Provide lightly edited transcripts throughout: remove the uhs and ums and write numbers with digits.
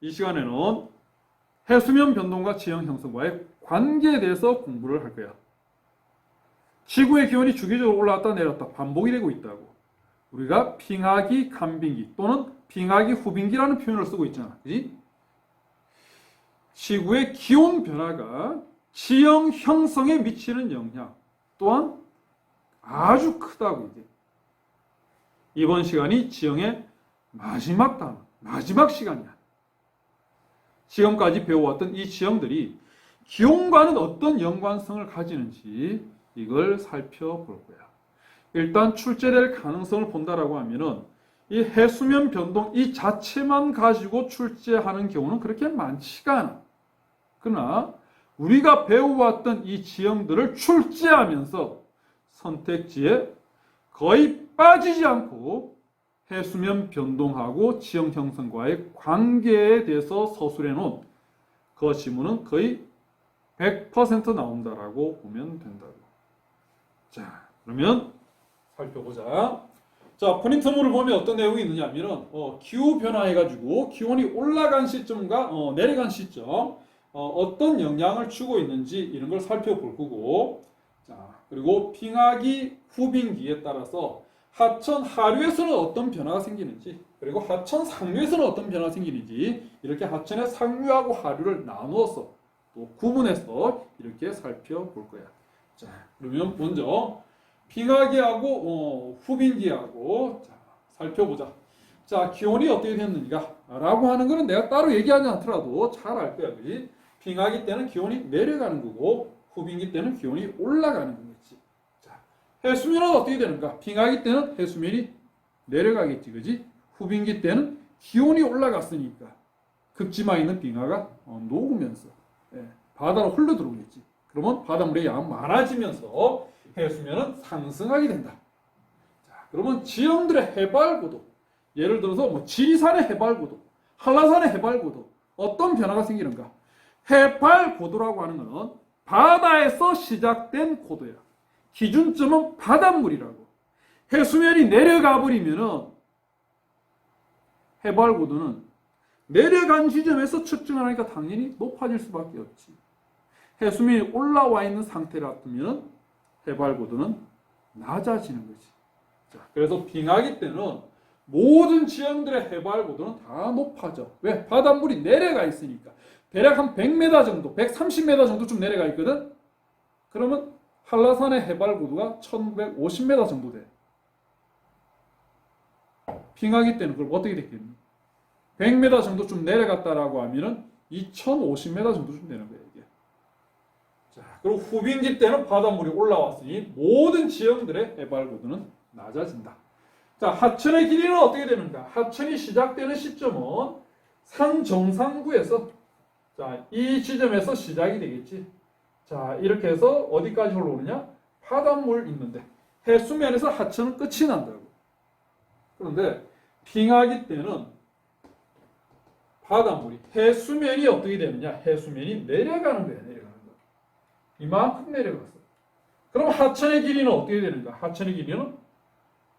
이 시간에는 해수면 변동과 지형 형성과의 관계에 대해서 공부를 할 거야. 지구의 기온이 주기적으로 올라왔다 내렸다 반복이 되고 있다고. 우리가 빙하기, 간빙기 또는 빙하기, 후빙기라는 표현을 쓰고 있잖아. 그지? 지구의 기온 변화가 지형 형성에 미치는 영향 또한 아주 크다고. 이게. 이번 시간이 지형의 마지막 단어, 마지막 시간이야. 지금까지 배워왔던 이 지형들이 기온과는 어떤 연관성을 가지는지 이걸 살펴볼 거야. 일단 출제될 가능성을 본다라고 하면은 이 해수면 변동 이 자체만 가지고 출제하는 경우는 그렇게 많지가 않아. 그러나 우리가 배워왔던 이 지형들을 출제하면서 선택지에 거의 빠지지 않고 해수면 변동하고 지형 형성과의 관계에 대해서 서술해 놓은 그 지문은 거의 100% 나온다라고 보면 된다고. 자, 그러면 살펴보자. 자, 프린트물을 보면 어떤 내용이 있느냐면은 기후 변화해가지고 기온이 올라간 시점과 내려간 시점 어떤 영향을 주고 있는지 이런 걸 살펴볼 거고, 자, 그리고 빙하기, 후빙기에 따라서 하천 하류에서는 어떤 변화가 생기는지, 그리고 하천 상류에서는 어떤 변화가 생기는지 이렇게 하천의 상류하고 하류를 나누어서 또 구분해서 이렇게 살펴볼 거야. 자, 그러면 먼저 빙하기하고 후빙기하고 자, 살펴보자. 자, 기온이 어떻게 됐는가 라고 하는 거는 내가 따로 얘기하지 않더라도 잘 알 거야. 그지? 빙하기 때는 기온이 내려가는 거고 후빙기 때는 기온이 올라가는 거겠지. 자, 해수면은 어떻게 되는가? 빙하기 때는 해수면이 내려가겠지. 그지? 후빙기 때는 기온이 올라갔으니까 극지마에 있는 빙하가 녹으면서 바다로 흘러 들어오겠지. 그러면 바닷물의 양은 많아지면서 해수면은 상승하게 된다. 자, 그러면 지형들의 해발고도, 예를 들어서 뭐 지리산의 해발고도, 한라산의 해발고도 어떤 변화가 생기는가? 해발고도라고 하는 것은 바다에서 시작된 고도야. 기준점은 바닷물이라고. 해수면이 내려가 버리면은 해발고도는 내려간 지점에서 측정하니까 당연히 높아질 수밖에 없지. 해수면이 올라와 있는 상태라면 해발고도는 낮아지는 거지. 자, 그래서 빙하기 때는 모든 지형들의 해발고도는 다 높아져. 왜? 바닷물이 내려가 있으니까. 대략 한 100m 정도, 130m 정도쯤 내려가 있거든? 그러면 한라산의 해발고도가 1950m 정도 돼. 빙하기 때는 그럼 어떻게 됐겠니? 100m 정도쯤 내려갔다라고 하면은 2050m 정도쯤 되는 거예요, 이게. 자, 그리고 후빙기 때는 바닷물이 올라왔으니 모든 지형들의 해발고도는 낮아진다. 자, 하천의 길이는 어떻게 되는가? 하천이 시작되는 시점은 산 정상부에서 자, 이 지점에서 시작이 되겠지. 자, 이렇게 해서 어디까지 흘러오느냐? 바닷물 있는데 해수면에서 하천은 끝이 난다고. 그런데 빙하기 때는 바닷물이 해수면이 어떻게 되느냐? 해수면이 내려가는 거야. 내려가는 거. 이만큼 내려갔어. 그럼 하천의 길이는 어떻게 되는가? 하천의 길이는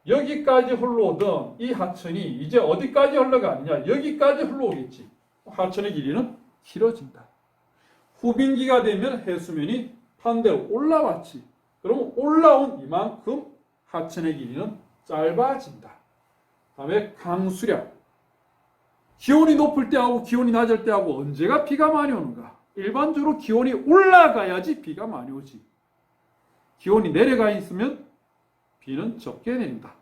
여기까지 흘러오던 이 하천이 이제 어디까지 흘러가느냐? 여기까지 흘러오겠지. 하천의 길이는 길어진다. 후빙기가 되면 해수면이 반대로 올라왔지. 그럼 올라온 이만큼 하천의 길이는 짧아진다. 다음에 강수량. 기온이 높을 때하고 기온이 낮을 때하고 언제가 비가 많이 오는가? 일반적으로 기온이 올라가야지 비가 많이 오지. 기온이 내려가 있으면 비는 적게 내린다.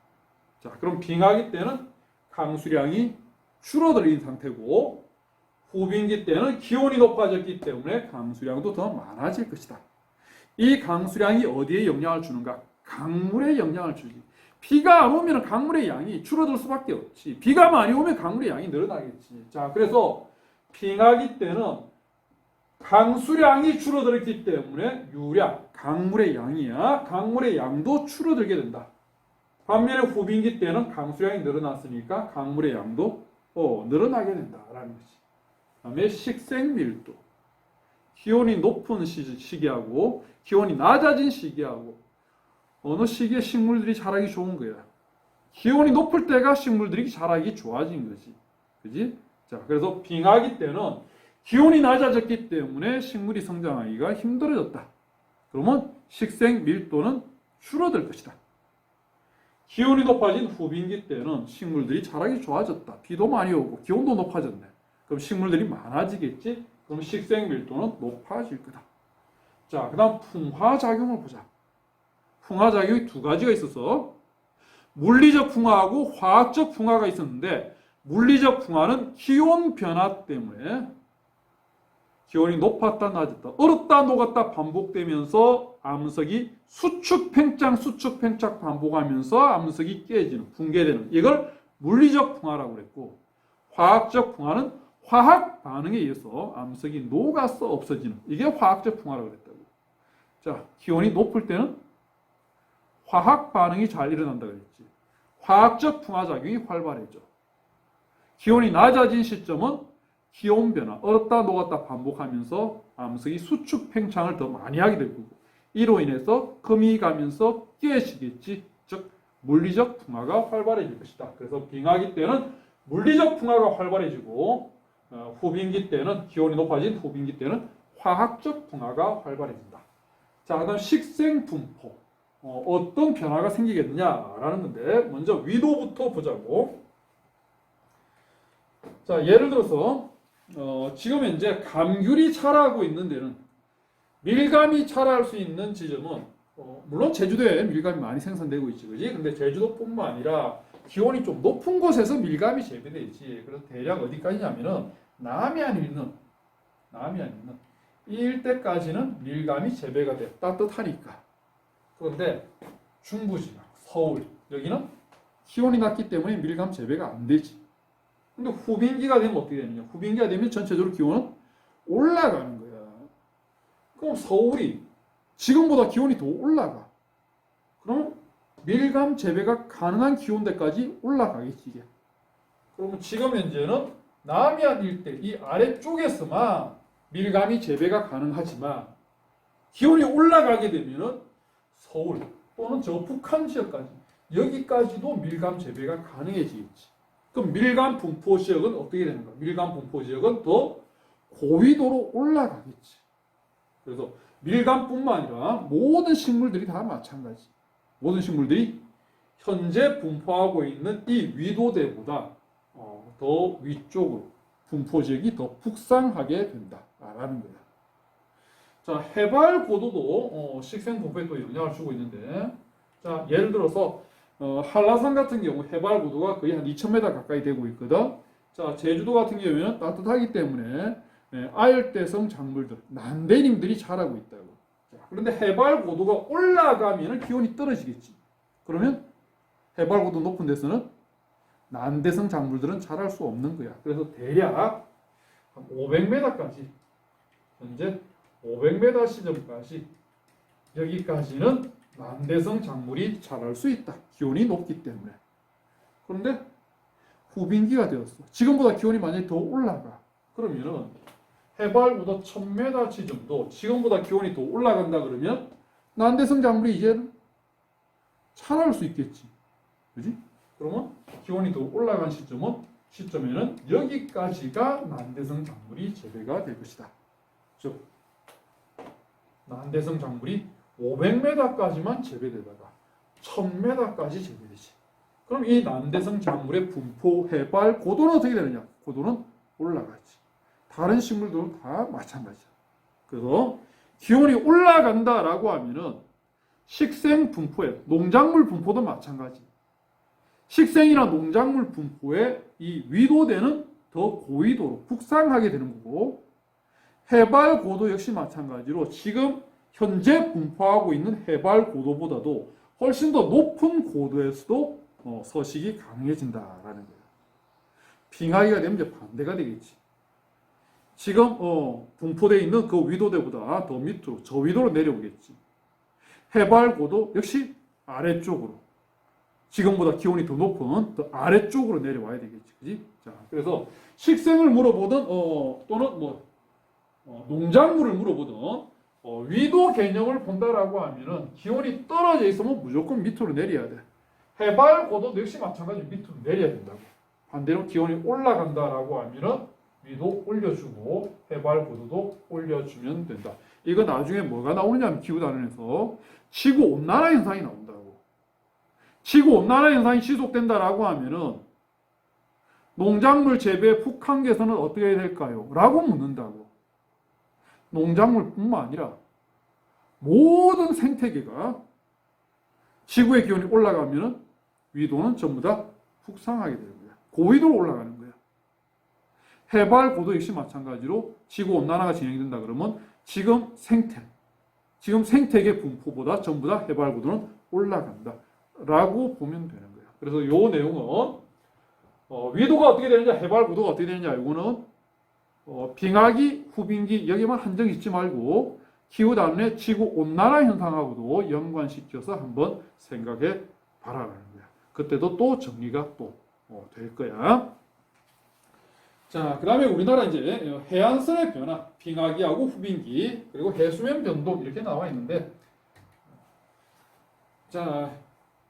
자, 그럼 빙하기 때는 강수량이 줄어들인 상태고 후빙기 때는 기온이 높아졌기 때문에 강수량도 더 많아질 것이다. 이 강수량이 어디에 영향을 주는가? 강물에 영향을 주지. 비가 안 오면 강물의 양이 줄어들 수밖에 없지. 비가 많이 오면 강물의 양이 늘어나겠지. 자, 그래서 빙하기 때는 강수량이 줄어들었기 때문에 유량, 강물의 양이야. 강물의 양도 줄어들게 된다. 반면에 후빙기 때는 강수량이 늘어났으니까 강물의 양도 늘어나게 된다라는 거지. 그다음에 식생밀도. 기온이 높은 시기하고 기온이 낮아진 시기하고 어느 시기에 식물들이 자라기 좋은 거야. 기온이 높을 때가 식물들이 자라기 좋아진 거지. 그지? 자, 그래서 빙하기 때는 기온이 낮아졌기 때문에 식물이 성장하기가 힘들어졌다. 그러면 식생 밀도는 줄어들 것이다. 기온이 높아진 후빙기 때는 식물들이 자라기 좋아졌다. 비도 많이 오고 기온도 높아졌네. 그럼 식물들이 많아지겠지? 그럼 식생 밀도는 높아질 거다. 자, 그 다음 풍화작용을 보자. 풍화작용이 두 가지가 있어서 물리적 풍화하고 화학적 풍화가 있었는데 물리적 풍화는 기온 변화 때문에 기온이 높았다 낮았다 얼었다 녹았다 반복되면서 암석이 수축 팽창 반복하면서 암석이 깨지는 붕괴되는 이걸 물리적 풍화라고 그랬고 화학적 풍화는 화학 반응에 의해서 암석이 녹아서 없어지는 이게 화학적 풍화라고 그랬다고. 자, 기온이 높을 때는 화학 반응이 잘 일어난다 그랬지. 화학적 풍화 작용이 활발해져. 기온이 낮아진 시점은 기온 변화, 얼었다 녹았다 반복하면서 암석이 수축 팽창을 더 많이 하게 될 거고 이로 인해서 금이 가면서 깨지겠지. 즉 물리적 풍화가 활발해질 것이다. 그래서 빙하기 때는 물리적 풍화가 활발해지고 후빙기 때는 기온이 높아진 후빙기 때는 화학적 풍화가 활발해진다. 자, 그다음 식생 분포. 어떤 변화가 생기겠느냐라는 건데 먼저 위도부터 보자고. 자, 예를 들어서 지금 현재 감귤이 자라고 있는 데는 밀감이 자랄 수 있는 지점은 물론 제주도에 밀감이 많이 생산되고 있지, 그지? 근데 제주도뿐만 아니라 기온이 좀 높은 곳에서 밀감이 재배되지. 그래서 대략 어디까지냐면은 남해안 있는 이 일대까지는 밀감이 재배가 돼. 따뜻하니까. 그런데 중부지방, 서울 여기는 기온이 낮기 때문에 밀감 재배가 안 되지. 근데 후빙기가 되면 어떻게 되느냐? 후빙기가 되면 전체적으로 기온은 올라가는 거야. 그럼 서울이 지금보다 기온이 더 올라가. 그럼 밀감 재배가 가능한 기온대까지 올라가겠지 이게. 그러면 지금 현재는 남해안 일대 이 아래쪽에서만 밀감이 재배가 가능하지만 기온이 올라가게 되면은 서울 또는 저 북한 지역까지 여기까지도 밀감 재배가 가능해지겠지. 그럼 밀감 분포 지역은 어떻게 되는가? 밀감 분포 지역은 더 고위도로 올라가겠지. 그래서 밀감뿐만 아니라 모든 식물들이 다 마찬가지. 모든 식물들이 현재 분포하고 있는 이 위도대보다 더 위쪽으로 분포 지역이 더 북상하게 된다라는 거야. 자, 해발 고도도 식생 분포에 또 영향을 주고 있는데, 자, 예를 들어서 한라산 같은 경우 해발 고도가 거의 한 2,000m 가까이 되고 있거든. 자, 제주도 같은 경우에는 따뜻하기 때문에 아열대성 작물들, 난데님들이 자라고 있다고. 자, 그런데 해발 고도가 올라가면 기온이 떨어지겠지. 그러면 해발 고도 높은 데서는 난대성 작물들은 자랄 수 없는 거야. 그래서 대략 한 500m까지 현재 500m 시점까지 여기까지는 난대성 작물이 자랄 수 있다. 기온이 높기 때문에. 그런데 후빙기가 되었어. 지금보다 기온이 만약에 더 올라가. 그러면은 해발보다 1000m 지점도 지금보다 기온이 더 올라간다 그러면 난대성 작물이 이제는 자랄 수 있겠지. 그지? 그러면 기온이 더 올라간 시점에는 여기까지가 난대성 작물이 재배가 될 것이다. 즉 난대성 작물이 500m까지만 재배되다가 1000m까지 재배되지. 그럼 이 난대성 작물의 분포, 해발, 고도는 어떻게 되느냐? 고도는 올라가지. 다른 식물들은 다 마찬가지야. 그래서 기온이 올라간다라고 하면은 식생 분포에, 농작물 분포도 마찬가지. 식생이나 농작물 분포에 이 위도대는 더 고위도로 북상하게 되는 거고, 해발 고도 역시 마찬가지로 지금 현재 분포하고 있는 해발 고도보다도 훨씬 더 높은 고도에서도 서식이 가능해진다라는 거예요. 빙하기가 되면 이제 반대가 되겠지. 지금 분포되어 있는 그 위도대보다 더 밑으로 저위도로 내려오겠지. 해발 고도 역시 아래쪽으로 지금보다 기온이 더 높은 더 아래쪽으로 내려와야 되겠지. 그지? 자, 그래서 식생을 물어보든 또는 농작물을 물어보든 위도 개념을 본다라고 하면은 기온이 떨어져 있으면 무조건 밑으로 내려야 돼. 해발 고도도 역시 마찬가지로 밑으로 내려야 된다고. 반대로 기온이 올라간다라고 하면은 위도 올려주고 해발 고도도 올려주면 된다. 이거 나중에 뭐가 나오느냐 하면 기후단원에서 지구온난화 현상이 나온다고. 지구온난화 현상이 지속된다라고 하면은 농작물 재배 북한 개선은 어떻게 해야 될까요? 라고 묻는다고. 농작물뿐만 아니라 모든 생태계가 지구의 기온이 올라가면은 위도는 전부 다 북상하게 되는 거야. 고위도로 올라가는 거야. 해발 고도 역시 마찬가지로 지구 온난화가 진행된다 그러면 지금 생태계 분포보다 전부 다 해발 고도는 올라간다 라고 보면 되는 거야. 그래서 요 내용은 위도가 어떻게 되느냐, 해발 고도가 어떻게 되느냐, 이거는 빙하기, 후빙기 여기만 한정 짓지 말고 기후단원의 지구온난화 현상하고도 연관시켜서 한번 생각해 봐라라는 거야. 그때도 또 정리가 또 될 거야. 자, 그 다음에 우리나라 이제 해안선의 변화, 빙하기하고 후빙기, 그리고 해수면 변동 이렇게 나와 있는데, 자,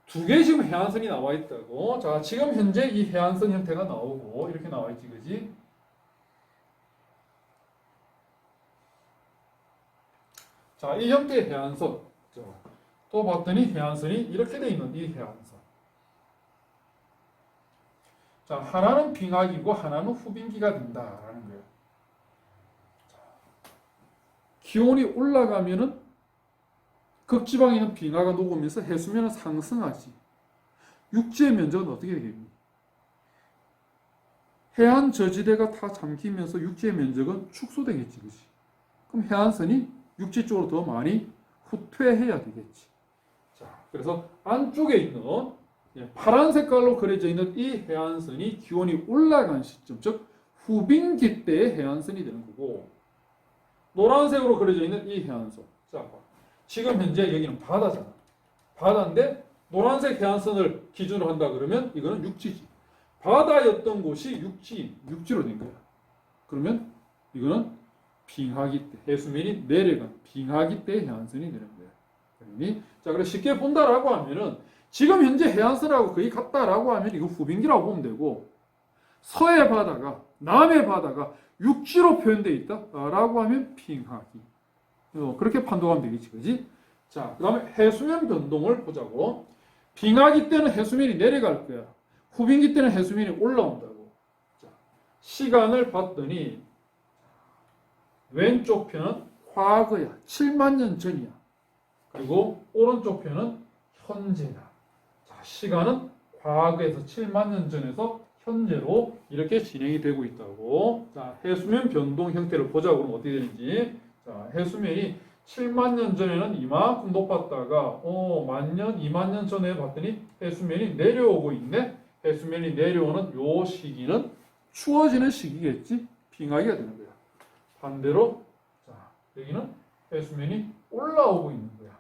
두 개 지금 해안선이 나와 있다고. 자, 지금 현재 이 해안선 형태가 나오고 이렇게 나와 있지, 그지? 자, 이 형태의 해안선. 자, 또 봤더니 해안선이 이렇게 돼 있는 이 해안선. 자, 하나는 빙하기고 하나는 후빙기가 된다라는 거예요. 자, 기온이 올라가면은 극지방에 있는 빙하가 녹으면서 해수면은 상승하지. 육지의 면적은 어떻게 되겠니? 해안 저지대가 다 잠기면서 육지의 면적은 축소되겠지, 그렇지? 그럼 해안선이 육지 쪽으로 더 많이 후퇴해야 되겠지. 자, 그래서 안쪽에 있는 파란 색깔로 그려져 있는 이 해안선이 기온이 올라간 시점, 즉 후빙기 때의 해안선이 되는 거고, 노란색으로 그려져 있는 이 해안선. 자, 지금 현재 여기는 바다잖아. 바다인데 노란색 해안선을 기준으로 한다 그러면 이거는 육지지. 바다였던 곳이 육지로 된 거야. 그러면 이거는 빙하기 때, 해수면이 내려간 빙하기 때의 해안선이 되는 거야. 그러니 자, 그래 쉽게 본다라고 하면은 지금 현재 해안선하고 거의 같다라고 하면 이거 후빙기라고 보면 되고, 서해 바다가, 남해 바다가 육지로 표현되어 있다라고 하면 빙하기. 그렇게 판독하면 되겠지, 그지? 자, 그 다음에 해수면 변동을 보자고. 빙하기 때는 해수면이 내려갈 거야. 후빙기 때는 해수면이 올라온다고. 자, 시간을 봤더니 왼쪽 편은 과거야. 7만 년 전이야. 그리고 오른쪽 편은 현재다. 자, 시간은 과거에서 7만 년 전에서 현재로 이렇게 진행이 되고 있다고. 자, 해수면 변동 형태를 보자고. 그러면 어떻게 되는지. 자, 해수면이 7만 년 전에는 이만큼 높았다가 10,000년, 20,000년 전에 봤더니 해수면이 내려오고 있네. 해수면이 내려오는 요 시기는 추워지는 시기겠지. 빙하기가 되는 거야. 반대로 자, 여기는 해수면이 올라오고 있는 거야.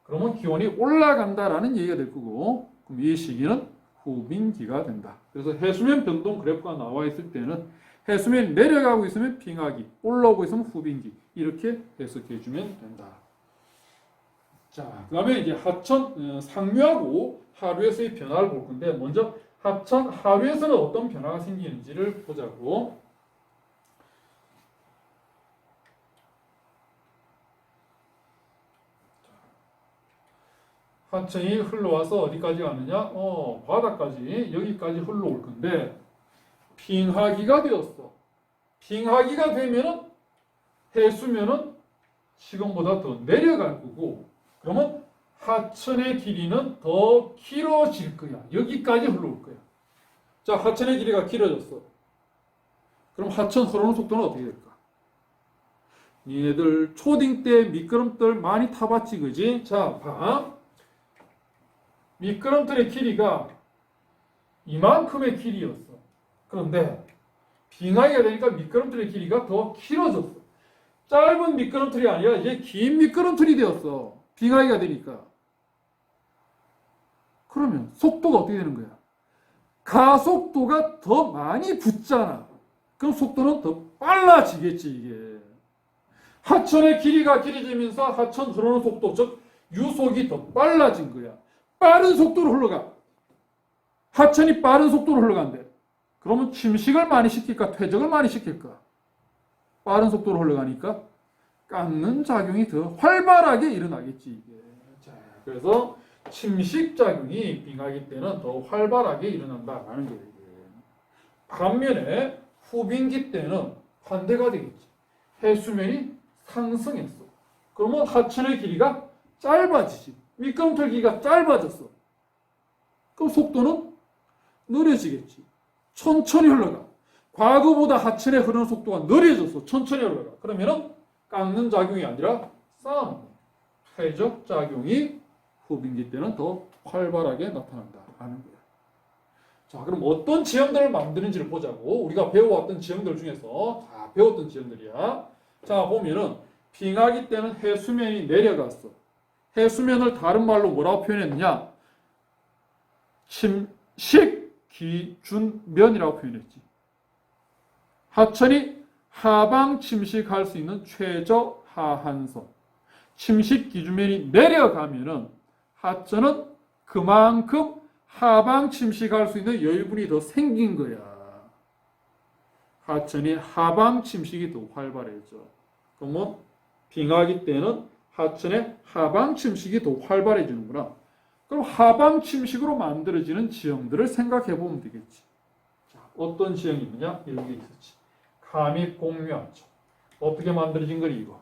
그러면 기온이 올라간다라는 얘기가 될 거고, 그럼 이 시기는 후빙기가 된다. 그래서 해수면 변동 그래프가 나와 있을 때는 해수면이 내려가고 있으면 빙하기, 올라오고 있으면 후빙기, 이렇게 해석해 주면 된다. 자, 그 다음에 이제 하천 상류하고 하류에서의 변화를 볼 건데, 먼저 하천 하류에서는 어떤 변화가 생기는지를 보자고. 하천이 흘러와서 어디까지 가느냐? 바다까지, 여기까지 흘러올 건데, 빙하기가 되었어. 빙하기가 되면은 해수면은 지금보다 더 내려갈 거고, 그러면 하천의 길이는 더 길어질 거야. 여기까지 흘러올 거야. 자, 하천의 길이가 길어졌어. 그럼 하천 흐르는 속도는 어떻게 될까? 니네들 초딩 때 미끄럼틀 많이 타봤지, 그지? 자, 봐. 미끄럼틀의 길이가 이만큼의 길이였어. 그런데 빙하기가 되니까 미끄럼틀의 길이가 더 길어졌어. 짧은 미끄럼틀이 아니라 이제 긴 미끄럼틀이 되었어. 빙하기가 되니까. 그러면 속도가 어떻게 되는 거야? 가속도가 더 많이 붙잖아. 그럼 속도는 더 빨라지겠지, 이게. 하천의 길이가 길어지면서 하천 흐르는 속도, 즉 유속이 더 빨라진 거야. 빠른 속도로 흘러가. 하천이 빠른 속도로 흘러간대. 그러면 침식을 많이 시킬까? 퇴적을 많이 시킬까? 빠른 속도로 흘러가니까 깎는 작용이 더 활발하게 일어나겠지, 이게. 자, 그래서 침식 작용이 빙하기 때는 더 활발하게 일어난다라는 거예요. 반면에 후빙기 때는 반대가 되겠지. 해수면이 상승했어. 그러면 하천의 길이가 짧아지지. 미끄럼틀 길이가 짧아졌어. 그럼 속도는 느려지겠지. 천천히 흘러가. 과거보다 하천에 흐르는 속도가 느려져서 천천히 흘러가. 그러면은 깎는 작용이 아니라 쌓는 퇴적 작용이 후빙기 때는 더 활발하게 나타난다라는 거야. 자, 그럼 어떤 지형들을 만드는지를 보자고. 우리가 배워왔던 지형들 중에서 다 배웠던 지형들이야. 자, 보면은 빙하기 때는 해수면이 내려갔어. 해수면을 다른 말로 뭐라고 표현했느냐? 침식기준면이라고 표현했지. 하천이 하방 침식할 수 있는 최저 하한선. 침식 기준면이 내려가면은 하천은 그만큼 하방 침식할 수 있는 여유분이 더 생긴 거야. 하천이 하방 침식이 더 활발해져. 그러면 빙하기 때는 하천의 하방 침식이 더 활발해지는구나. 그럼 하방 침식으로 만들어지는 지형들을 생각해 보면 되겠지. 자, 어떤 지형이 있느냐? 이런 게 있었지. 감익공유하천. 어떻게 만들어진 거니 이거?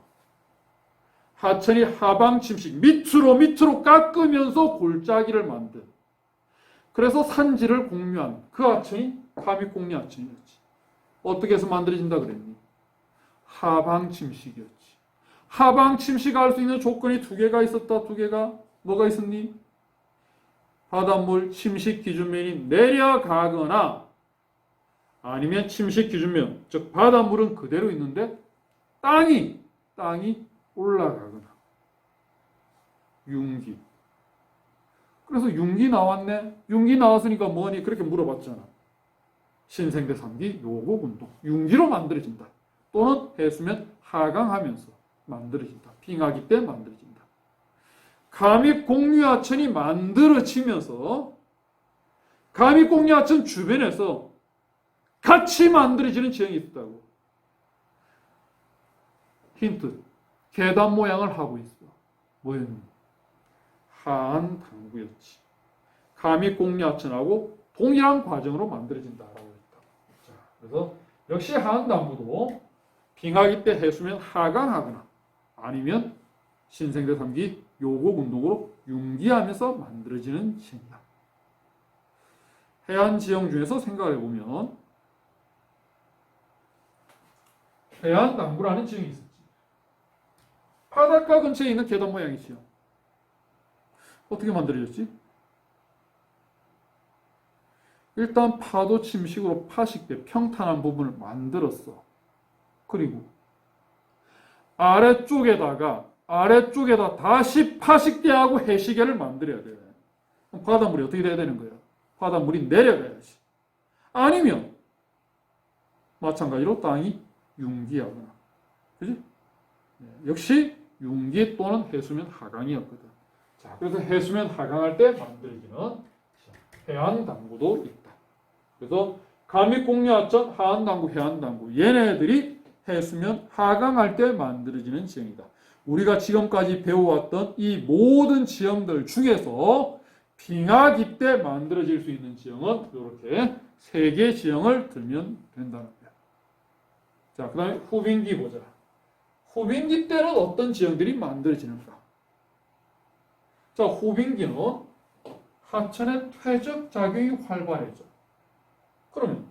하천이 하방 침식 밑으로 깎으면서 골짜기를 만든. 그래서 산지를 공유한 그 하천이 감익공유하천이었지. 어떻게 해서 만들어진다 그랬니? 하방 침식이었지. 하방 침식할 수 있는 조건이 두 개가 있었다. 두 개가 뭐가 있었니? 바닷물 침식 기준면이 내려가거나 아니면 침식 기준면, 즉 바닷물은 그대로 있는데 땅이 올라가거나. 융기. 그래서 융기 나왔네. 융기 나왔으니까 뭐니? 그렇게 물어봤잖아. 신생대 3기 요곡 운동. 융기로 만들어진다. 또는 해수면 하강하면서 만들어진다. 빙하기 때 만들어진다. 감익공유하천이 만들어지면서 감익공유하천 주변에서 같이 만들어지는 지형이 있다고. 힌트. 계단 모양을 하고 있어. 뭐였니? 하안 당구였지. 감익공유하천하고 동일한 과정으로 만들어진다라고 했다. 자, 그래서 역시 하안 당구도 빙하기 때 해수면 하강하거나 아니면 신생대 3기 요곡 운동으로 융기하면서 만들어지는 지형이다. 해안 지형 중에서 생각을 해보면 해안 당구라는 지형이 있었지. 바닷가 근처에 있는 계단 모양의 지형. 어떻게 만들어졌지? 일단 파도 침식으로 파식돼 평탄한 부분을 만들었어. 그리고 아래쪽에다 다시 파식대하고 해시계를 만들어야 돼. 그럼 바닷물이 어떻게 돼야 되는 거야? 바닷물이 내려가야지. 아니면 마찬가지로 땅이 융기하거나. 그지? 역시 융기 또는 해수면 하강이었거든. 자, 그래서 해수면 하강할 때 만들어지는 해안당구도 있다. 그래서 감익공유하천, 하안당구, 해안당구 얘네들이 해수면 하강할 때 만들어지는 지형이다. 우리가 지금까지 배워왔던 이 모든 지형들 중에서 빙하기 때 만들어질 수 있는 지형은 이렇게 3개 지형을 들면 된다는 거야. 자, 그 다음에 후빙기 보자. 후빙기 때는 어떤 지형들이 만들어지는가? 자, 후빙기는 하천의 퇴적 작용이 활발해져. 그러면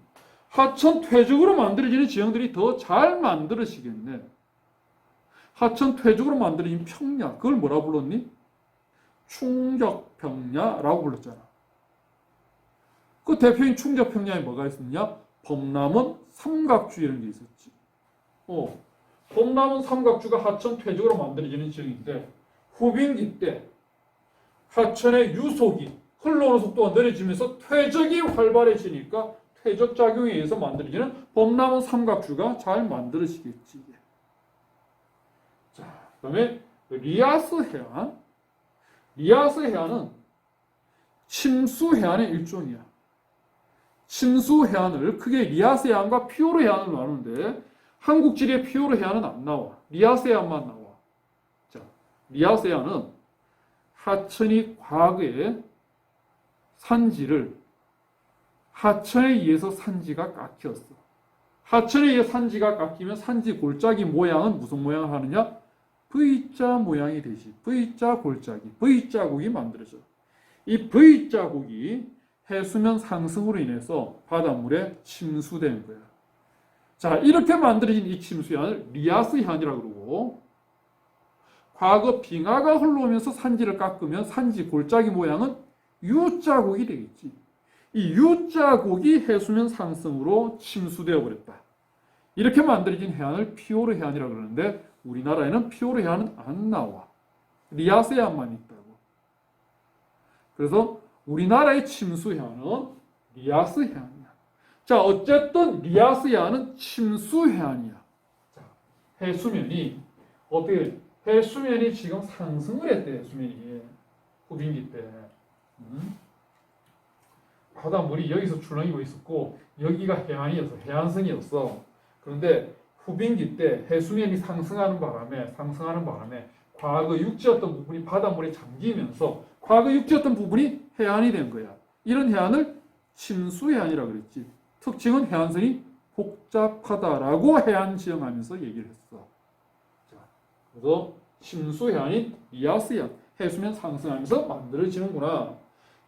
하천 퇴적으로 만들어지는 지형들이 더 잘 만들어지겠네. 하천 퇴적으로 만들어진 평야, 그걸 뭐라 불렀니? 충격평야라고 불렀잖아. 그 대표인 충격평야에 뭐가 있었냐? 범람원 삼각주 이런 게 있었지. 범람원 삼각주가 하천 퇴적으로 만들어지는 지형인데 후빙기 때 하천의 유속이 흘러오는 속도가 느려지면서 퇴적이 활발해지니까 퇴적 작용에 의해서 만들어지는 범람원 삼각주가 잘 만들어지겠지. 자, 그 다음에 리아스 해안. 리아스 해안은 침수 해안의 일종이야. 침수 해안을 크게 리아스 해안과 피오르 해안을 나누는데 한국 지리에 피오르 해안은 안 나와. 리아스 해안만 나와. 자, 리아스 해안은 하천이 과거에 산지를 하천에 의해서 산지가 깎였어. 하천에 의해 산지가 깎이면 산지 골짜기 모양은 무슨 모양을 하느냐? V자 모양이 되지. V자 골짜기, V자국이 만들어져. 이 V자국이 해수면 상승으로 인해서 바닷물에 침수되는 거야. 자, 이렇게 만들어진 이 침수해안을 리아스 해안이라고 그러고, 과거 빙하가 흘러오면서 산지를 깎으면 산지 골짜기 모양은 U자국이 되겠지. 이 U자국이 해수면 상승으로 침수되어 버렸다. 이렇게 만들어진 해안을 피오르 해안이라고 그러는데 우리나라에는 피오르 해안은 안 나와. 리아스 해안만 있다고. 그래서 우리나라의 침수 해안은 리아스 해안이야. 자, 어쨌든 리아스 해안은 침수 해안이야. 자, 해수면이 어떻게 해수면이 지금 상승을 했대. 해수면이 후빙기 때. 바닷물이 여기서 출렁이고 있었고 여기가 해안이었어. 해안선이었어. 그런데 후빙기 때 해수면이 상승하는 바람에 과거 육지였던 부분이 바닷물에 잠기면서 과거 육지였던 부분이 해안이 된 거야. 이런 해안을 침수 해안이라고 그랬지. 특징은 해안선이 복잡하다라고 해안 지형하면서 얘기를 했어. 자, 그래서 침수 해안인 리아스 해안, 해수면 상승하면서 만들어지는구나.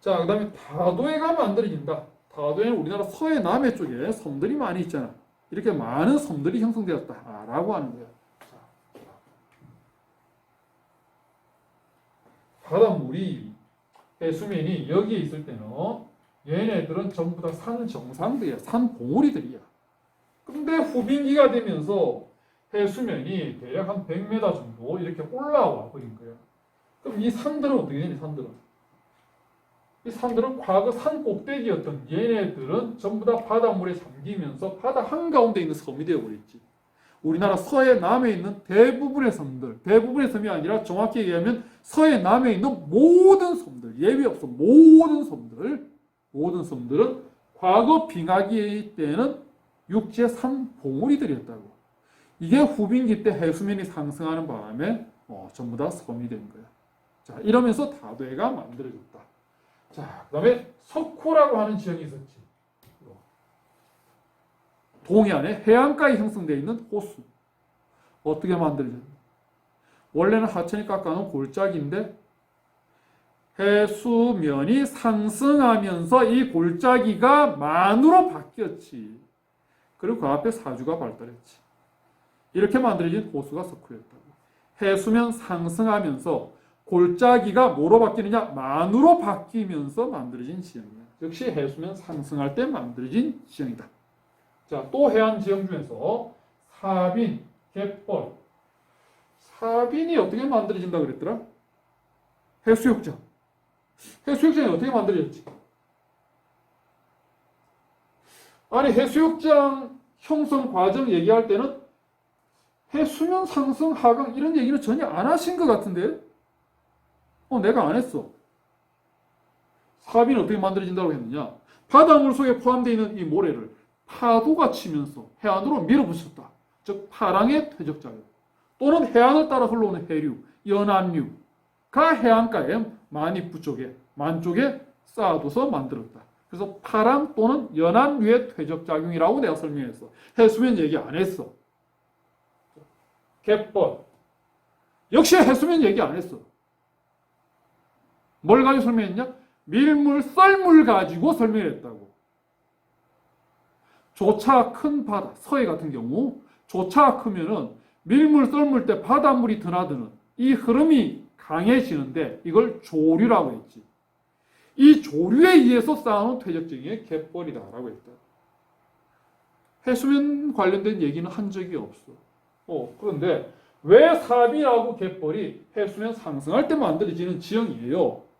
자, 그 다음에 다도해가 만들어진다. 다도해는 우리나라 서해 남해 쪽에 섬들이 많이 있잖아. 이렇게 많은 섬들이 형성되었다라고 하는 거야. 자, 바닷물이 해수면이 여기에 있을 때는 얘네들은 전부 다 산 정상들이야. 산 봉우리들이야. 근데 후빙기가 되면서 해수면이 대략 한 100m 정도 이렇게 올라와 버린 거야. 그럼 이 산들은 어떻게 되니? 이 산들은 과거 산 꼭대기였던 얘네들은 전부 다 바닷물에 잠기면서 바다 한가운데 있는 섬이 되어버렸지. 우리나라 서해 남해에 있는 대부분의 섬들, 대부분의 섬이 아니라 정확히 얘기하면 서해 남해에 있는 모든 섬들, 예외 없어 모든 섬들은 과거 빙하기 때는 육지의 산 봉우리들이었다고. 이게 후빙기 때 해수면이 상승하는 바람에 전부 다 섬이 된 거야. 자, 이러면서 다도해가 만들어졌다. 자, 그 다음에 석호라고 하는 지역이 있었지. 동해안에 해안가에 형성되어 있는 호수. 어떻게 만들어졌나? 원래는 하천이 깎아놓은 골짜기인데 해수면이 상승하면서 이 골짜기가 만으로 바뀌었지. 그리고 그 앞에 사주가 발달했지. 이렇게 만들어진 호수가 석호였다고. 해수면 상승하면서 골짜기가 뭐로 바뀌느냐? 만으로 바뀌면서 만들어진 지형이야. 역시 해수면 상승할 때 만들어진 지형이다. 자, 또 해안 지형 중에서 사빈, 갯벌. 사빈이 어떻게 만들어진다 그랬더라? 해수욕장. 해수욕장이 어떻게 만들어졌지? 아니, 해수욕장 형성 과정 얘기할 때는 해수면 상승, 하강 이런 얘기는 전혀 안 하신 것 같은데? 내가 안 했어. 사빈은 어떻게 만들어진다고 했느냐? 바닷물 속에 포함되어 있는 이 모래를 파도가 치면서 해안으로 밀어붙였다. 즉 파랑의 퇴적작용 또는 해안을 따라 흘러오는 해류, 연안류가 해안가에 만입부 쪽에, 만 쪽에 쌓아둬서 만들었다. 그래서 파랑 또는 연안류의 퇴적작용이라고 내가 설명했어. 해수면 얘기 안 했어. 갯벌 역시 해수면 얘기 안 했어. 뭘 가지고 설명했냐? 밀물, 썰물 가지고 설명했다고. 조차 큰 바다, 서해 같은 경우 조차가 크면은 밀물, 썰물 때 바닷물이 드나드는 이 흐름이 강해지는데 이걸 조류라고 했지. 이 조류에 의해서 쌓아놓은 퇴적증이 갯벌이다라고 했다. 해수면 관련된 얘기는 한 적이 없어. 그런데 왜 사비하고 갯벌이 해수면 상승할 때 만들어지는 지형이에요?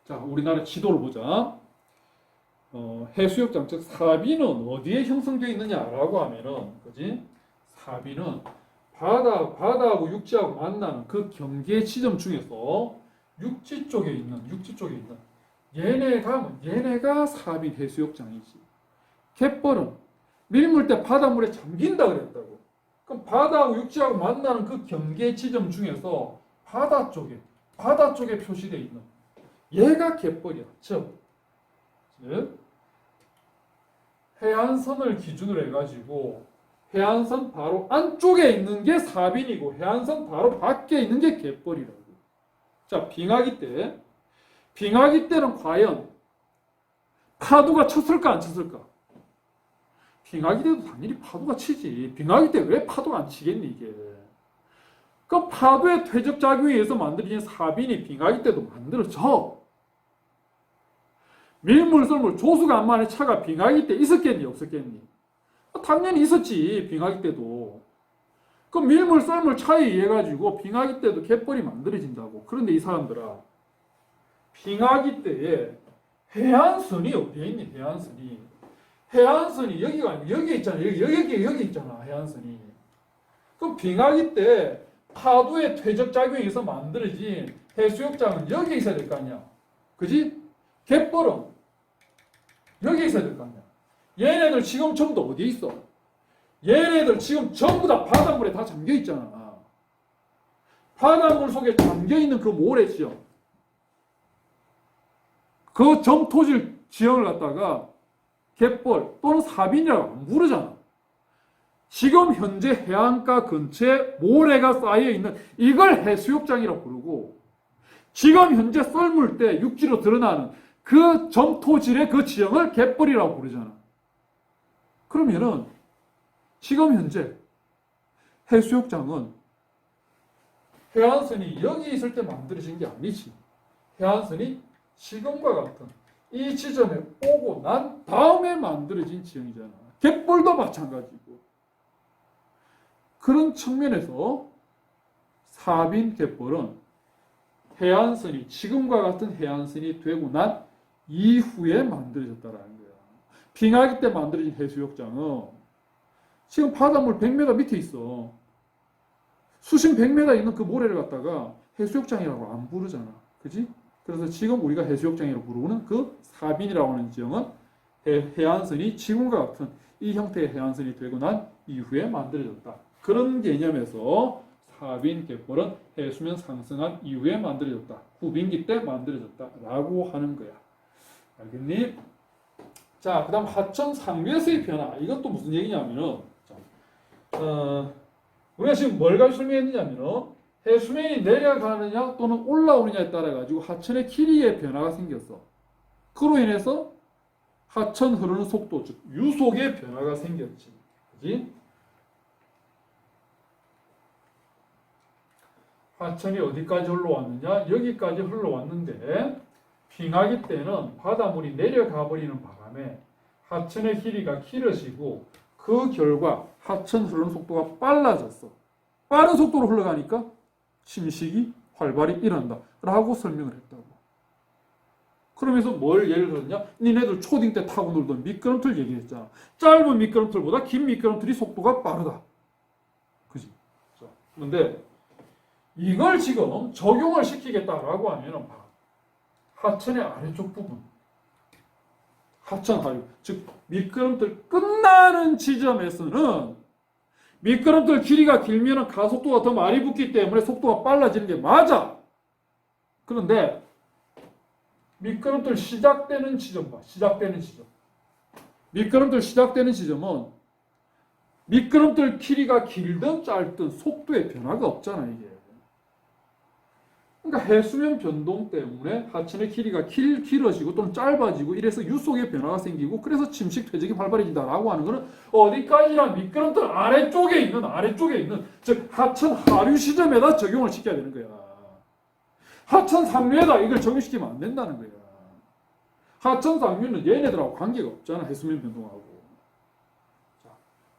자, 우리나라 지도를 보자. 해수욕장, 즉 사비는 어디에 형성되어 있느냐라고 하면은, 그지? 사비는 바다하고 육지하고 만나는 그 경계 지점 중에서 육지 쪽에 있는 얘네가 사빈 해수욕장이지. 갯벌은 밀물 때 바닷물에 잠긴다 그랬다고. 그럼 바다하고 육지하고 만나는 그 경계 지점 중에서 바다 쪽에 표시되어 있는 얘가 갯벌이야. 즉 해안선을 기준으로 해가지고 해안선 바로 안쪽에 있는 게 사빈이고 해안선 바로 밖에 있는 게 갯벌이라고. 자, 빙하기 때는 과연 파도가 쳤을까 안 쳤을까? 빙하기 때도 당연히 파도가 치지. 빙하기 때 왜 파도가 안 치겠니 이게? 그 파도의 퇴적 작용에 의해서 만들어진 사빈이 빙하기 때도 만들어져. 밀물, 썰물, 조수간만의 차가 빙하기 때 있었겠니 없었겠니? 당연히 있었지. 빙하기 때도. 그 밀물, 썰물 차에 의해 가지고 빙하기 때도 갯벌이 만들어진다고. 그런데 이 사람들아, 빙하기 때에 해안선이 어디에 있니? 해안선이 여기가 아니고 여기 있잖아. 여기 있잖아. 해안선이. 그럼 빙하기 때 파도의 퇴적 작용에 의해서 만들어진 해수욕장은 여기에 있어야 될 거 아니야. 그지? 갯벌은 여기에 있어야 될 거 아니야. 얘네들 지금 전부 다 어디에 있어? 얘네들 지금 전부 다 바닷물에 다 잠겨 있잖아. 바닷물 속에 잠겨 있는 그 모래 지형, 그 점토질 지형을 갖다가 갯벌 또는 사빈이라고 안 부르잖아. 지금 현재 해안가 근처에 모래가 쌓여 있는 이걸 해수욕장이라고 부르고, 지금 현재 썰물 때 육지로 드러나는 그 점토질의 그 지형을 갯벌이라고 부르잖아. 그러면은 지금 현재 해수욕장은 해안선이 여기 있을 때 만들어진 게 아니지. 해안선이 지금과 같은 이 지점에 오고 난 다음에 만들어진 지형이잖아. 갯벌도 마찬가지고. 그런 측면에서 사빈 갯벌은 해안선이 지금과 같은 해안선이 되고 난 이후에 만들어졌다라는 거야. 빙하기 때 만들어진 해수욕장은 지금 바닷물 100m 밑에 있어. 수심 100m 있는 그 모래를 갖다가 해수욕장이라고 안 부르잖아. 그지? 그래서 지금 우리가 해수욕장이라고 부르는 그 사빈이라고 하는 지형은 해안선이 지금과 같은 이 형태의 해안선이 되고 난 이후에 만들어졌다. 그런 개념에서 사빈 갯벌은 해수면 상승한 이후에 만들어졌다. 후빙기 때 만들어졌다라고 하는 거야. 알겠니? 자, 그 다음 하천 상류에서의 변화. 이것도 무슨 얘기냐면은, 우리가 지금 뭘 가지고 설명했느냐면은, 해수면이 내려가느냐 또는 올라오느냐에 따라 가지고 하천의 길이의 변화가 생겼어. 그로 인해서 하천 흐르는 속도, 즉 유속의 변화가 생겼지. 그지? 하천이 어디까지 흘러왔느냐? 여기까지 흘러왔는데, 빙하기 때는 바닷물이 내려가 버리는 바람에 하천의 길이가 길어지고 그 결과 하천 흐르는 속도가 빨라졌어. 빠른 속도로 흘러가니까 침식이 활발히 일어난다 라고 설명을 했다고. 그러면서 뭘 예를 들었냐? 니네들 초딩 때 타고 놀던 미끄럼틀 얘기했잖아. 짧은 미끄럼틀보다 긴 미끄럼틀이 속도가 빠르다. 그지? 그런데 이걸 지금 적용을 시키겠다라고 하면은 하천의 아래쪽 부분, 하천 하류, 즉 미끄럼틀 끝나는 지점에서는 미끄럼틀 길이가 길면 가속도가 더 많이 붙기 때문에 속도가 빨라지는 게 맞아. 그런데 미끄럼틀 시작되는 지점 봐. 미끄럼틀 시작되는 지점은 미끄럼틀 길이가 길든 짧든 속도의 변화가 없잖아, 이게. 그러니까 해수면 변동 때문에 하천의 길이가 길어지고 또는 짧아지고 이래서 유속의 변화가 생기고 그래서 침식 퇴적이 활발해진다라고 하는 것은 어디까지나 미끄럼틀 아래쪽에 있는 즉 하천 하류 시점에다 적용을 시켜야 되는 거야. 하천 상류에다 이걸 적용시키면 안 된다는 거야. 하천 상류는 얘네들하고 관계가 없잖아. 해수면 변동하고. 자,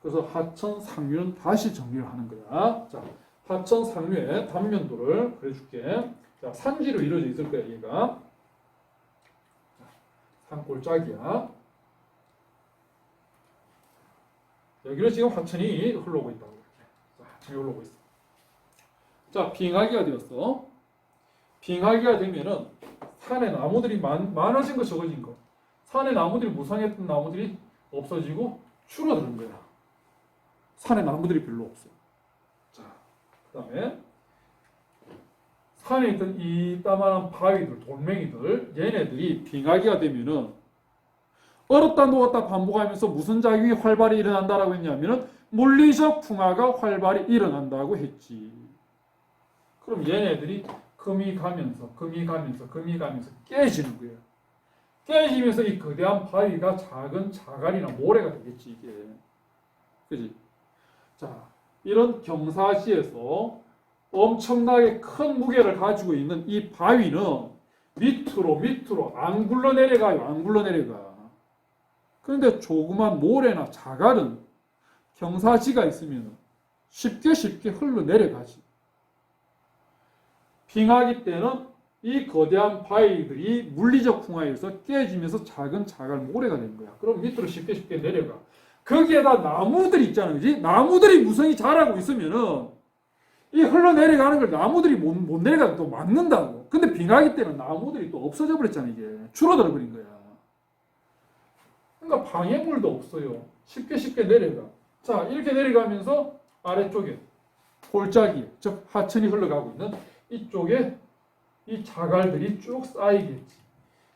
그래서 하천 상류는 다시 정리를 하는 거야. 자, 하천 상류의 단면도를 그려줄게. 자, 산지로 이루어져 있을 거야, 얘가. 산골짜기야. 여기로 지금 하천이 흘러오고 있다고. 자, 이러고 있어. 자, 빙하기가 되었어. 빙하기가 되면은 산에 나무들이 많아진 거 적어진 거. 산에 나무들이 무성했던 나무들이 없어지고 줄어드는 거야. 산에 나무들이 별로 없어. 자, 그 다음에 산에 있던 이따만한 바위들, 돌멩이들, 얘네들이 빙하기가 되면은 얼었다 녹았다 반복하면서 무슨 작용이 활발히 일어난다라고 했냐면은 물리적 풍화가 활발히 일어난다고 했지. 그럼 얘네들이 금이 가면서 깨지는 거예요. 깨지면서 이 거대한 바위가 작은 자갈이나 모래가 되겠지, 이게. 그지? 자, 이런 경사시에서 엄청나게 큰 무게를 가지고 있는 이 바위는 밑으로 안 굴러내려가요. 안 굴러내려가. 그런데 조그만 모래나 자갈은 경사지가 있으면 쉽게 흘러내려가지. 빙하기 때는 이 거대한 바위들이 물리적 풍화에 의해서 깨지면서 작은 자갈 모래가 되는 거야. 그럼 밑으로 쉽게 내려가. 거기에다 나무들이 있잖아, 그지? 나무들이 무성이 자라고 있으면은 이 흘러내려가는 걸 나무들이 못 내려가도 또 막는다고. 근데 빙하기 때는 나무들이 또 없어져 버렸잖아, 이게. 줄어들어 버린 거야. 그러니까 방해물도 없어요. 쉽게 내려가. 자, 이렇게 내려가면서 아래쪽에 골짜기, 즉 하천이 흘러가고 있는 이쪽에 이 자갈들이 쭉 쌓이겠지.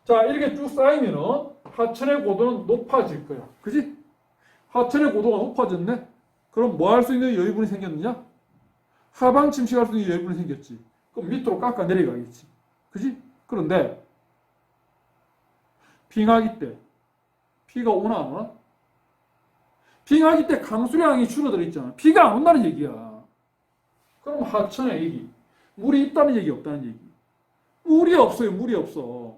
자, 이렇게 쭉 쌓이면은 하천의 고도는 높아질 거야. 그지? 하천의 고도가 높아졌네? 그럼 뭐 할 수 있는 여유분이 생겼느냐? 하방 침식할 수 있는 여유분이 생겼지. 그럼 밑으로 깎아 내려가겠지. 그지? 그런데 빙하기 때 비가 오나 안 오나? 빙하기 때 강수량이 줄어들어 있잖아. 비가 안 온다는 얘기야. 그럼 하천에 얘기. 물이 있다는 얘기, 없다는 얘기. 물이 없어요. 물이 없어.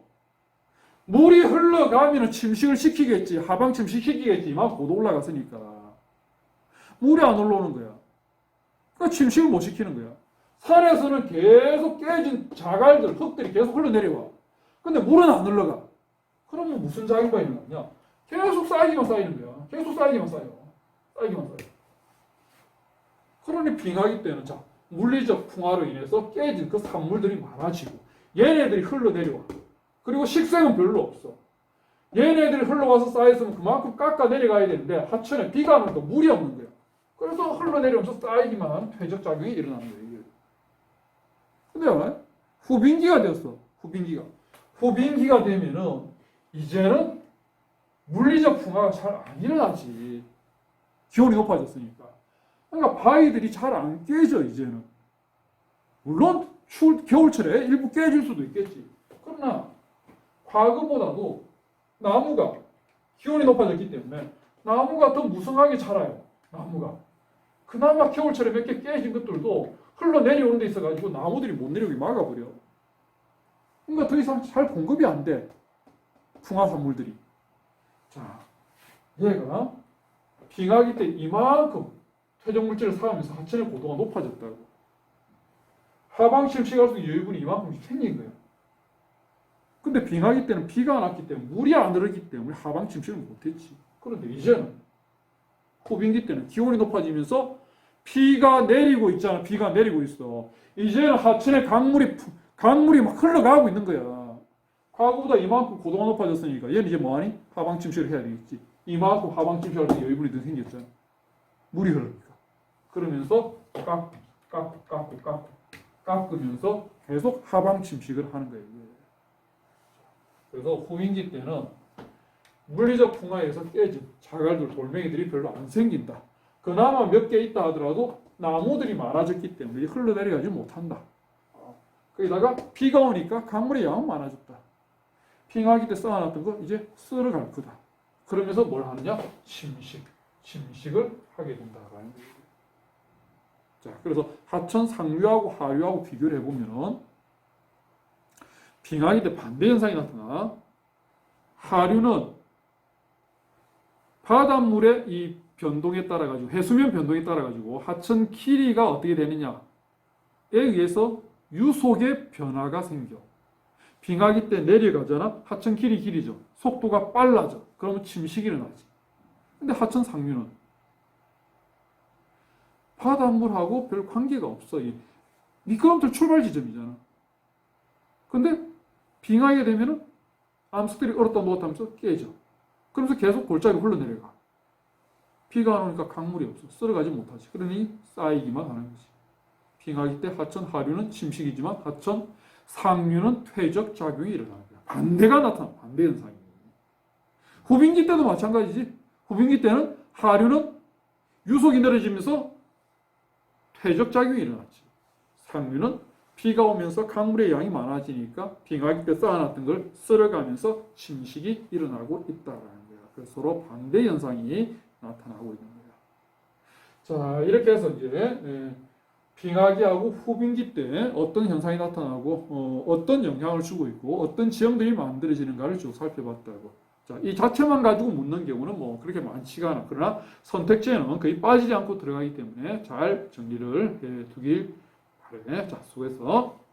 물이 흘러가면 침식을 시키겠지. 하방 침식시키겠지. 이만큼 고도 올라갔으니까. 물이 안 올라오는 거야. 그러니까 침식을 못 시키는 거야. 산에서는 계속 깨진 자갈들, 흙들이 계속 흘러내려와. 근데 물은 안 흘러가. 그러면 무슨 작용가 있는 거냐? 계속 쌓이기만 쌓이는 거야. 계속 쌓이기만 쌓여. 그러니 빙하기 때는 자, 물리적 풍화로 인해서 깨진 그 산물들이 많아지고 얘네들이 흘러내려와. 그리고 식생은 별로 없어. 얘네들이 흘러가서 쌓였으면 그만큼 깎아 내려가야 되는데 하천에 비가 안 오니까 물이 없는 거야. 그래서 흘러내려오면서 쌓이기만 하는 퇴적작용이 일어나는 거예요. 근데 후빙기가 되었어. 후빙기가 되면은 이제는 물리적 풍화가 잘 안 일어나지. 기온이 높아졌으니까. 그러니까 바위들이 잘 안 깨져, 이제는. 물론 겨울철에 일부 깨질 수도 있겠지. 그러나 과거보다도 나무가 기온이 높아졌기 때문에 나무가 더 무성하게 자라요. 나무가. 그나마 겨울철에 몇 개 깨진 것들도 흘러내려오는 데 있어가지고 나무들이 못 내려오게 막아버려. 그러니까 더 이상 잘 공급이 안 돼. 풍화산물들이. 자, 얘가 빙하기 때 이만큼 퇴적물질을 쌓으면서 하천의 고도가 높아졌다고. 하방 침식할 수 있는 여유분이 이만큼 생긴 거야. 근데 빙하기 때는 비가 안 왔기 때문에 물이 안 흐르기 때문에 하방 침식을 못했지. 그런데 이제는 후빙기 때는 기온이 높아지면서 비가 내리고 있잖아. 비가 내리고 있어. 이제는 하천에 강물이 막 흘러가고 있는 거야. 과거보다 이만큼 고도가 높아졌으니까 얘는 이제 뭐하니? 하방 침식을 해야 되겠지. 이만큼 하방 침식할 수 있는 여유분이 더 생겼잖아. 물이 흐르니까. 그러면서 깎으면서 계속 하방 침식을 하는 거예요. 그래서 후빙기 때는 물리적 풍화에 의해서 깨진 자갈들, 돌멩이들이 별로 안 생긴다. 그나마 몇 개 있다 하더라도 나무들이 많아졌기 때문에 흘러내려가지 못한다. 거기다가 비가 오니까 강물의 양은 많아졌다. 빙하기 때 쌓아놨던 거 이제 쓸어갈 거다. 그러면서 뭘 하느냐? 침식을 하게 된다라는 거예요. 자, 그래서 하천 상류하고 하류하고 비교를 해보면 빙하기 때 반대 현상이 나타나. 하류는 바닷물의 이 변동에 따라 가지고 해수면 변동에 따라 가지고 하천 길이가 어떻게 되느냐에 의해서 유속의 변화가 생겨. 빙하기 때 내려가잖아. 하천 길이 길이죠. 속도가 빨라져. 그러면 침식이 일어나지. 근데 하천 상류는 바닷물하고 별 관계가 없어. 이 미끄럼틀 출발 지점이잖아. 근데 빙하게 되면은 암석들이 얼었다 녹았다 하면서 깨져. 그러면서 계속 골짜기 흘러내려가. 비가 안 오니까 강물이 없어. 쓸어가지 못하지. 그러니 쌓이기만 하는 거지. 빙하기 때 하천, 하류는 침식이지만 하천, 상류는 퇴적 작용이 일어나는 거야. 반대가 나타나. 반대 현상이. 후빙기 때도 마찬가지지. 후빙기 때는 하류는 유속이 늘어지면서 퇴적 작용이 일어났지. 상류는 비가 오면서 강물의 양이 많아지니까 빙하기 때 쌓아놨던 걸 쓸어가면서 침식이 일어나고 있다라는 거야. 그래서 서로 반대 현상이 나타나고 있는 거야. 자, 이렇게 해서 이제 빙하기하고 후빙기 때 어떤 현상이 나타나고 어떤 영향을 주고 있고 어떤 지형들이 만들어지는가를 쭉 살펴봤다고. 자, 이 자체만 가지고 묻는 경우는 뭐 그렇게 많지가 않아. 그러나 선택지에는 거의 빠지지 않고 들어가기 때문에 잘 정리를 해 두길 바래. 자, 수고했어.